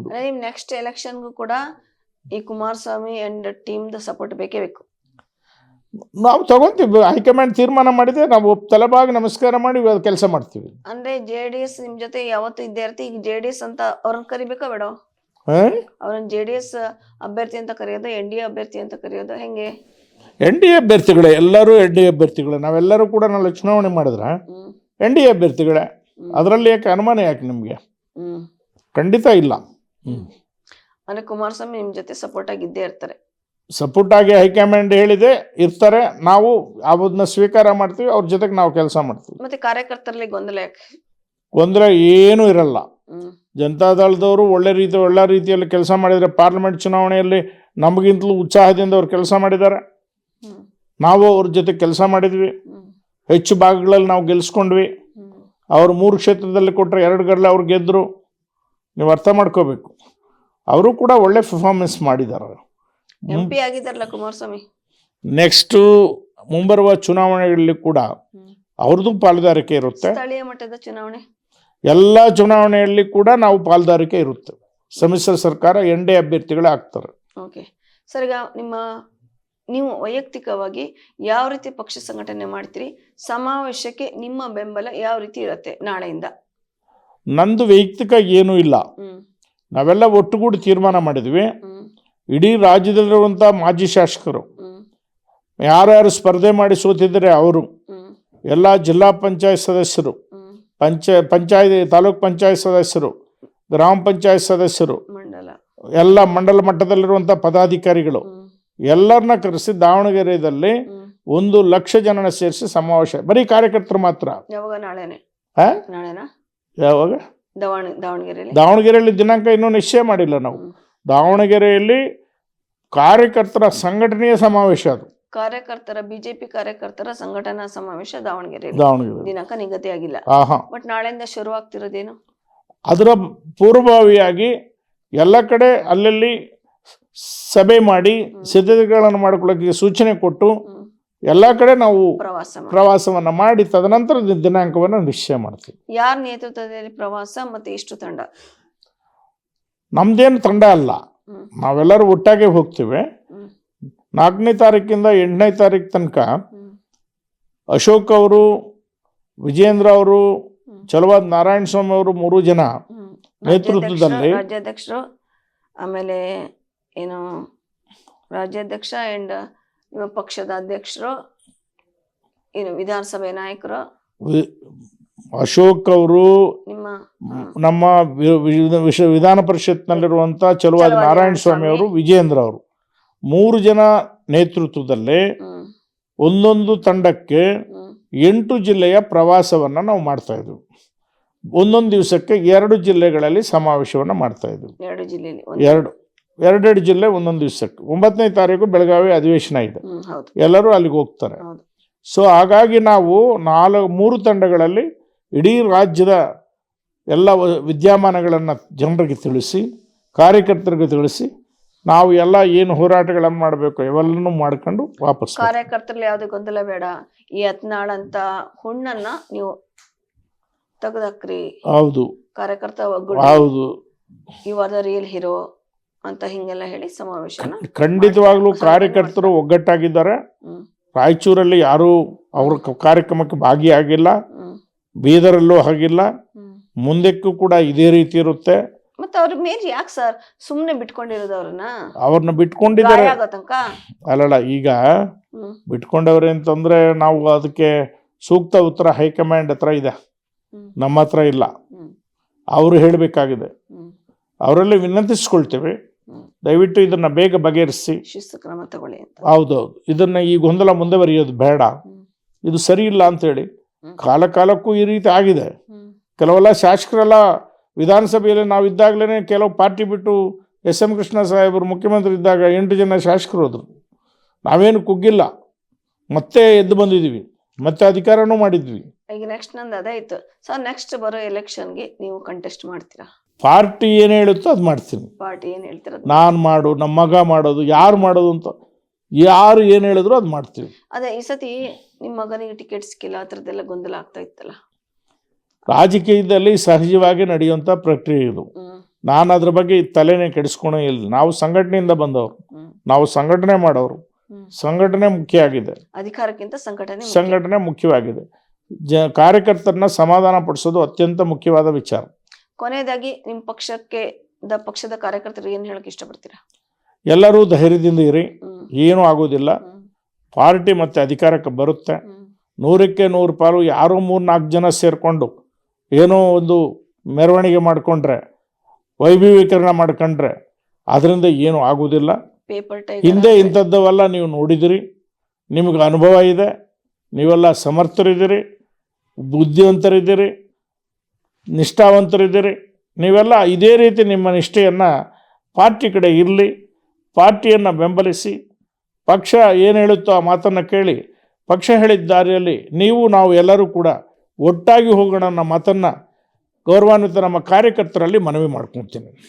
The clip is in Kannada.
ಹೌದು. ನಿಮ್ ನೆಕ್ಸ್ಟ್ ಎಲೆಕ್ಷನ್ಗೂ ಕೂಡ ಈ Kumaraswamy and team the support ಬೇಕೇ ಬೇಕು. ನಾವು ತಗೊಂತೀವಿ, ಹೈಕಮಾಂಡ್ ತೀರ್ಮಾನ ಮಾಡಿದ್ರೆ ನಾವು ತಲೆಬಾಗಿ ನಮಸ್ಕಾರ ಮಾಡಿ ಕೆಲಸ ಮಾಡ್ತೀವಿ. ಅಂದ್ರೆ JDS ನಿಮ್ ಜೊತೆ ಯಾವತ್ತು ಇದ್ದೇ ಇರ್ತಿ, ಈಗ JDS ಅಂತ ಅವ್ರನ್ನ ಕರಿಬೇಕಾ ಬೇಡ? ಅವ್ರನ್ನ JDS ಅಭ್ಯರ್ಥಿ ಅಂತ ಕರೆಯೋದು, NDA ಅಭ್ಯರ್ಥಿ ಅಂತ ಕರೆಯೋದು, ಹೆಂಗೆ? NDA ಅಭ್ಯರ್ಥಿಗಳೇ, ಎಲ್ಲರೂ NDA ಅಭ್ಯರ್ಥಿಗಳೇ. ನಾವೆಲ್ಲರೂ ಕೂಡ ನಾವು ಚುನಾವಣೆ ಮಾಡಿದ್ರೆ NDA ಅಭ್ಯರ್ಥಿಗಳೇ. ಅದರಲ್ಲಿ ಯಾಕೆ ಅನುಮಾನ, ಯಾಕೆ ನಿಮ್ಗೆ? ಖಂಡಿತ ಇಲ್ಲ. ಅಂದ್ರೆ ಕುಮಾರಸ್ವಾಮಿ ನಿಮ್ ಜೊತೆ ಸಪೋರ್ಟ್ ಆಗಿದ್ದೇ ಇರ್ತಾರೆ. ಸಪೋರ್ಟ್ ಆಗಿ ಹೈಕಮಾಂಡ್ ಹೇಳಿದೆ ಇರ್ತಾರೆ, ನಾವು ಅದನ್ನ ಸ್ವೀಕಾರ ಮಾಡ್ತೀವಿ, ಅವ್ರ ಜೊತೆಗೆ ನಾವು ಕೆಲಸ ಮಾಡ್ತೀವಿ. ಮತ್ತೆ ಕಾರ್ಯಕರ್ತರಲ್ಲಿ ಗೊಂದಲ ಯಾಕೆ? ಗೊಂದಲ ಏನೂ ಇರಲ್ಲ. ಜನತಾದಳದವರು ಒಳ್ಳೆ ರೀತಿಯಲ್ಲಿ ಕೆಲಸ ಮಾಡಿದರೆ, ಪಾರ್ಲಿಮೆಂಟ್ ಚುನಾವಣೆಯಲ್ಲಿ ನಮಗಿಂತಲೂ ಉತ್ಸಾಹದಿಂದ ಅವ್ರು ಕೆಲಸ ಮಾಡಿದ್ದಾರೆ. ನಾವು ಅವ್ರ ಜೊತೆ ಕೆಲಸ ಮಾಡಿದ್ವಿ, ಹೆಚ್ಚು ಭಾಗಗಳಲ್ಲಿ ನಾವು ಗೆಲ್ಸ್ಕೊಂಡ್ವಿ. ಅವರು 3 ಕ್ಷೇತ್ರದಲ್ಲಿ ಕೊಟ್ಟರೆ 2 ಗಡ್ಲೆ ಅವ್ರು ಗೆದ್ದರು. ನೀವು ಅರ್ಥ ಮಾಡ್ಕೋಬೇಕು, ಅವರು ಕೂಡ ಒಳ್ಳೆ ಪರ್ಫಾರ್ಮೆನ್ಸ್ ಮಾಡಿದ್ದಾರೆ. MP ಆಗಿದ್ದಾರಲ್ಲ ಕುಮಾರಸ್ವಾಮಿ. ನೆಕ್ಸ್ಟು ಮುಂಬರುವ ಚುನಾವಣೆಗಳಲ್ಲಿ ಕೂಡ ಅವ್ರದ್ದು ಪಾಲುದಾರಿಕೆ ಇರುತ್ತೆ. ಸ್ಥಳೀಯ ಮಟ್ಟದ ಚುನಾವಣೆ, ಎಲ್ಲ ಚುನಾವಣೆಯಲ್ಲಿ ಕೂಡ ನಾವು ಪಾಲುದಾರಿಕೆ ಇರುತ್ತೆ. ಸಮ್ಮಿಶ್ರ ಸರ್ಕಾರ NDA ಅಭ್ಯರ್ಥಿಗಳೇ ಆಗ್ತಾರೆ. ಓಕೆ ಸರ್, ಈಗ ನೀವು ವೈಯಕ್ತಿಕವಾಗಿ ಯಾವ ರೀತಿ ಪಕ್ಷ ಸಂಘಟನೆ ಮಾಡ್ತೀರಿ? ಸಮಾವೇಶಕ್ಕೆ ನಿಮ್ಮ ಬೆಂಬಲ ಯಾವ ರೀತಿ ಇರುತ್ತೆ ನಾಳೆಯಿಂದ? ನಂದು ವೈಯಕ್ತಿಕ ಏನೂ ಇಲ್ಲ. ನಾವೆಲ್ಲ ಒಟ್ಟುಗೂಡಿ ತೀರ್ಮಾನ ಮಾಡಿದ್ವಿ. ಇಡೀ ರಾಜ್ಯದಲ್ಲಿರುವಂಥ ಮಾಜಿ ಶಾಸಕರು ಯಾರ್ಯಾರು ಸ್ಪರ್ಧೆ ಮಾಡಿ ಸೋತಿದ್ದಾರೆ ಅವರು, ಎಲ್ಲ ಜಿಲ್ಲಾ ಪಂಚಾಯತ್ ಸದಸ್ಯರು, ತಾಲೂಕ್ ಪಂಚಾಯತ್ ಸದಸ್ಯರು, ಗ್ರಾಮ ಪಂಚಾಯತ್ ಸದಸ್ಯರು, ಎಲ್ಲ ಮಂಡಲ ಮಟ್ಟದಲ್ಲಿರುವಂಥ ಪದಾಧಿಕಾರಿಗಳು ಎಲ್ಲರನ್ನ ಕರೆಸಿ ದಾವಣಗೆರೆಯಲ್ಲಿ 1 ಲಕ್ಷ ಜನನ ಸೇರಿಸಿ ಸಮಾವೇಶ. ಬರೀ ಕಾರ್ಯಕರ್ತರು ಮಾತ್ರ. ಯಾವಾಗ? ನಾಳೆನೆ. ಯಾವಾಗ? ದಾವಣಗೆರೆಯಲ್ಲಿ ದಿನಾಂಕ ಇನ್ನೂ ನಿಶ್ಚಯ ಮಾಡಿಲ್ಲ ನಾವು. ದಾವಣಗೆರೆಯಲ್ಲಿ ಕಾರ್ಯಕರ್ತರ ಸಂಘಟನೆಯ ಸಮಾವೇಶ, ಅದು ಕಾರ್ಯಕರ್ತರ BJP ಕಾರ್ಯಕರ್ತರ ಸಂಘಟನಾ ಸಮಾವೇಶ ದಾವಣಗೆರೆ ದಿನಾಂಕ ನಿಗದಿಯಾಗಿಲ್ಲ. ಬಟ್ ನಾಳೆಯಿಂದ ಶುರು ಆಗ್ತಿರೋದೇನು? ಅದರ ಪೂರ್ವಭಾವಿಯಾಗಿ ಎಲ್ಲ ಕಡೆ ಅಲ್ಲಲ್ಲಿ ಸಭೆ ಮಾಡಿ ಸಿದ್ಧತೆಗಳನ್ನು ಮಾಡಿಕೊಳ್ಳೋಕೆ ಸೂಚನೆ ಕೊಟ್ಟು ಎಲ್ಲ ಕಡೆ ನಾವು ಪ್ರವಾಸವನ್ನ ಮಾಡಿ ತದನಂತರ ದಿನಾಂಕವನ್ನು ನಿಶ್ಚಯ ಮಾಡ್ತೀವಿ. ಯಾರ ನೇತೃತ್ವದಲ್ಲಿ ಪ್ರವಾಸ ಮತ್ತೆ ಎಷ್ಟು ತಂಡ? ನಮ್ದೇನು ತಂಡ ಅಲ್ಲ, ನಾವೆಲ್ಲರೂ ಒಟ್ಟಾಗೆ ಹೋಗ್ತೀವಿ. 4ನೇ ತಾರೀಕಿಂದ 8ನೇ ತಾರೀಕು ತನಕ ಅಶೋಕ್ ಅವರು, ವಿಜೇಂದ್ರ ಅವರು, ಚಲವಾದ ನಾರಾಯಣ ಸ್ವಾಮಿ ಅವರು 3 ಜನ ನೇತೃತ್ವದಲ್ಲಿ ರಾಜ್ಯಾಧ್ಯಕ್ಷರು, ಆಮೇಲೆ ಏನು ರಾಜ್ಯಾಧ್ಯಕ್ಷ ಅಂಡ್ ನಿಮ್ಮ ಪಕ್ಷದ ಅಧ್ಯಕ್ಷರು, ಏನು ವಿಧಾನಸಭೆ ನಾಯಕರು, ಅಶೋಕ್ ಅವರು, ನಮ್ಮ ವಿಧಾನ ಪರಿಷತ್ನಲ್ಲಿರುವಂಥ ಚಲವಾದ ನಾರಾಯಣ ಸ್ವಾಮಿ ಅವರು, ವಿಜೇಂದ್ರ ಅವರು 3 ಜನ ನೇತೃತ್ವದಲ್ಲಿ ಒಂದೊಂದು ತಂಡಕ್ಕೆ 8 ಜಿಲ್ಲೆಯ ಪ್ರವಾಸವನ್ನು ನಾವು ಮಾಡ್ತಾ ಇದ್ವಿ. ಒಂದೊಂದು ದಿವಸಕ್ಕೆ 2 ಜಿಲ್ಲೆಗಳಲ್ಲಿ ಸಮಾವೇಶವನ್ನು ಮಾಡ್ತಾ ಇದ್ವಿ. 2 ಜಿಲ್ಲೆ ಒಂದೊಂದು ದಿವಸಕ್ಕೆ. 9ನೇ ತಾರೀಕು ಬೆಳಗಾವಿ ಅಧಿವೇಶನ ಇದೆ, ಎಲ್ಲರೂ ಅಲ್ಲಿಗೆ ಹೋಗ್ತಾರೆ. ಸೊ ಹಾಗಾಗಿ ನಾವು 3 ತಂಡಗಳಲ್ಲಿ ಇಡೀ ರಾಜ್ಯದ ಎಲ್ಲ ವಿದ್ಯಮಾನಗಳನ್ನು ಜನರಿಗೆ ತಿಳಿಸಿ, ಕಾರ್ಯಕರ್ತರಿಗೆ ತಿಳಿಸಿ, ನಾವು ಎಲ್ಲ ಏನು ಹೋರಾಟಗಳನ್ನು ಮಾಡಬೇಕು ಇವೆಲ್ಲನೂ ಮಾಡ್ಕೊಂಡು ವಾಪಸ್. ಕಾರ್ಯಕರ್ತರಲ್ಲಿ ಯಾವುದೇ ಗೊಂದಲ ಬೇಡ. ಈ ಯತ್ನಾಳ್ ಅಂತ ಹುಣ್ಣನ್ನ ನೀವು ತೆಗೆದಾಕ್ರಿ. ಹೌದು, ಕಾರ್ಯಕರ್ತ ಹೌದು, you are the real hero ಅಂತ ಹಿಂಗೆಲ್ಲ ಹೇಳಿ ಸಮಾವೇಶನ ಖಂಡಿತವಾಗ್ಲೂ ಕಾರ್ಯಕರ್ತರು ಒಗ್ಗಟ್ಟಾಗಿದ್ದಾರೆ. ರಾಯಚೂರಲ್ಲಿ ಯಾರು ಅವ್ರ ಕಾರ್ಯಕ್ರಮಕ್ಕೆ ಭಾಗಿಯಾಗಿಲ್ಲ, ಬೀದರಲ್ಲೂ ಆಗಿಲ್ಲ, ಮುಂದಕ್ಕೂ ಕೂಡ ಇದೇ ರೀತಿ ಇರುತ್ತೆ. ಮತ್ತೆ ಅವ್ರ ಮೇಲೆ ಯಾಕೆ ಸರ್ ಸುಮ್ಮನೆ ಬಿಟ್ಕೊಂಡಿರೋದು? ಅವ್ರನ್ನ ಬಿಟ್ಕೊಂಡಿದ್ದಾರೆ ಅಲ್ಲಲ್ಲ. ಈಗ ಬಿಟ್ಕೊಂಡವ್ರೆ ಅಂತಂದ್ರೆ ನಾವು ಅದಕ್ಕೆ ಸೂಕ್ತ ಉತ್ತರ ಹೈಕಮಾಂಡ್ ಹತ್ರ ಇದೆ, ನಮ್ಮ ಹತ್ರ ಇಲ್ಲ. ಅವರು ಹೇಳಬೇಕಾಗಿದೆ. ಅವರಲ್ಲಿ ವಿನಂತಿಸ್ಕೊಳ್ತೇವೆ, ದಯವಿಟ್ಟು ಇದನ್ನ ಬೇಗ ಬಗೆಹರಿಸಿ ಶಿಸ್ತು ಕ್ರಮ ತಗೊಳ್ಳಿ ಅಂತ. ಹೌದೌದು, ಇದನ್ನ ಈ ಗೊಂದಲ ಮುಂದುವರಿಯೋದು ಬೇಡ, ಇದು ಸರಿ ಇಲ್ಲ ಅಂತೇಳಿ. ಕಾಲಕ್ಕೂ ಈ ರೀತಿ ಆಗಿದೆ. ಕೆಲವೆಲ್ಲ ಶಾಸಕರೆಲ್ಲ ವಿಧಾನಸಭೆಯಲ್ಲಿ ನಾವು ಇದ್ದಾಗಲೇ ಕೆಲವು ಪಾರ್ಟಿ ಬಿಟ್ಟು SM ಕೃಷ್ಣ ಸಾಹೇಬರು ಮುಖ್ಯಮಂತ್ರಿ ಇದ್ದಾಗ 8 ಜನ ಶಾಸಕರು ಹೋದ್ರು. ನಾವೇನು ಕುಗ್ಗಿಲ್ಲ, ಮತ್ತೆ ಎದ್ದು ಬಂದಿದ್ದೀವಿ, ಮತ್ತೆ ಅಧಿಕಾರನೂ ಮಾಡಿದ್ವಿ. ಈಗ ನೆಕ್ಸ್ಟ್ ನಂದು ಅದೇ ಇತ್ತು ಸರ್, ನೆಕ್ಸ್ಟ್ ಬರೋ ಎಲೆಕ್ಷನ್ಗೆ ನೀವು ಕಂಟೆಸ್ಟ್ ಮಾಡ್ತೀರಾ? ಪಾರ್ಟಿ ಏನು ಹೇಳುತ್ತೋ ಅದು ಮಾಡ್ತೀನಿ. ಪಾರ್ಟಿ ಏನು ಹೇಳ್ತೀರ? ನಾನು ಮಾಡು, ನಮ್ಮ ಮಗ ಮಾಡೋದು, ಯಾರು ಮಾಡೋದು ಅಂತ ಯಾರು ಏನು ಹೇಳಿದ್ರು ಅದು ಮಾಡ್ತೀವಿ. ಅದೇ ಈ ಸತಿ ನಿಮ್ಮ ಮಗನಿಗೆ ಟಿಕೆಟ್ ಸಿಕ್ಕಿಲ್ಲ, ಆ ಥರದ್ದೆಲ್ಲ ಗೊಂದಲ ಆಗ್ತಾ ಇತ್ತಲ್ಲ. ರಾಜಕೀಯದಲ್ಲಿ ಸಹಜವಾಗಿ ನಡೆಯುವಂಥ ಪ್ರಕ್ರಿಯೆ ಇದು. ನಾನು ಅದ್ರ ಬಗ್ಗೆ ತಲೆನೇ ಕೆಡಿಸ್ಕೊಳೇ ಇಲ್ಲ. ನಾವು ಸಂಘಟನೆಯಿಂದ ಬಂದವರು, ನಾವು ಸಂಘಟನೆ ಮಾಡೋರು. ಸಂಘಟನೆ ಮುಖ್ಯ ಆಗಿದೆ, ಅಧಿಕಾರಕ್ಕಿಂತ ಸಂಘಟನೆ ಮುಖ್ಯ. ಸಂಘಟನೆ ಮುಖ್ಯವಾಗಿದೆ. ಕಾರ್ಯಕರ್ತರನ್ನ ಸಮಾಧಾನ ಪಡಿಸೋದು ಅತ್ಯಂತ ಮುಖ್ಯವಾದ ವಿಚಾರ. ಕೊನೆಯದಾಗಿ ನಿಮ್ಮ ಪಕ್ಷದ ಕಾರ್ಯಕರ್ತರಿಗೆ ಏನ್ ಹೇಳಕ್ ಇಷ್ಟಪಡ್ತೀರಾ? ಎಲ್ಲರೂ ಧೈರ್ಯದಿಂದ ಇರಿ, ಏನೂ ಆಗೋದಿಲ್ಲ. ಪಾರ್ಟಿ ಮತ್ತೆ ಅಧಿಕಾರಕ್ಕೆ ಬರುತ್ತೆ. 100ಕ್ಕೆ 100 ಪಾಲು. ಯಾರೋ 3-4 ಜನ ಸೇರಿಕೊಂಡು ಏನೋ ಒಂದು ಮೆರವಣಿಗೆ ಮಾಡಿಕೊಂಡ್ರೆ, ವೈಭವೀಕರಣ ಮಾಡ್ಕೊಂಡ್ರೆ ಅದರಿಂದ ಏನೂ ಆಗೋದಿಲ್ಲ. ಪೇಪರ್ ಹಿಂದೆ ಇಂಥದ್ದವೆಲ್ಲ ನೀವು ನೋಡಿದಿರಿ, ನಿಮಗೆ ಅನುಭವ ಇದೆ, ನೀವೆಲ್ಲ ಸಮರ್ಥರಿದ್ದೀರಿ, ಬುದ್ಧಿವಂತರಿದ್ದೀರಿ, ನಿಷ್ಠಾವಂತರಿದ್ದೀರಿ. ನೀವೆಲ್ಲ ಇದೇ ರೀತಿ ನಿಮ್ಮ ನಿಷ್ಠೆಯನ್ನು ಪಾರ್ಟಿ ಕಡೆ ಇರಲಿ, ಪಾರ್ಟಿಯನ್ನು ಬೆಂಬಲಿಸಿ, ಪಕ್ಷ ಏನು ಹೇಳುತ್ತೋ ಆ ಮಾತನ್ನು ಕೇಳಿ, ಪಕ್ಷ ಹೇಳಿದ ದಾರಿಯಲ್ಲಿ ನಾವು ಎಲ್ಲರೂ ಕೂಡ ಒಟ್ಟಾಗಿ ಹೋಗೋಣ ಅನ್ನೋ ಮಾತನ್ನು ಗೌರವಾನ್ವಿತ ನಮ್ಮ ಕಾರ್ಯಕರ್ತರಲ್ಲಿ ಮನವಿ ಮಾಡ್ಕೊಳ್ತೀನಿ.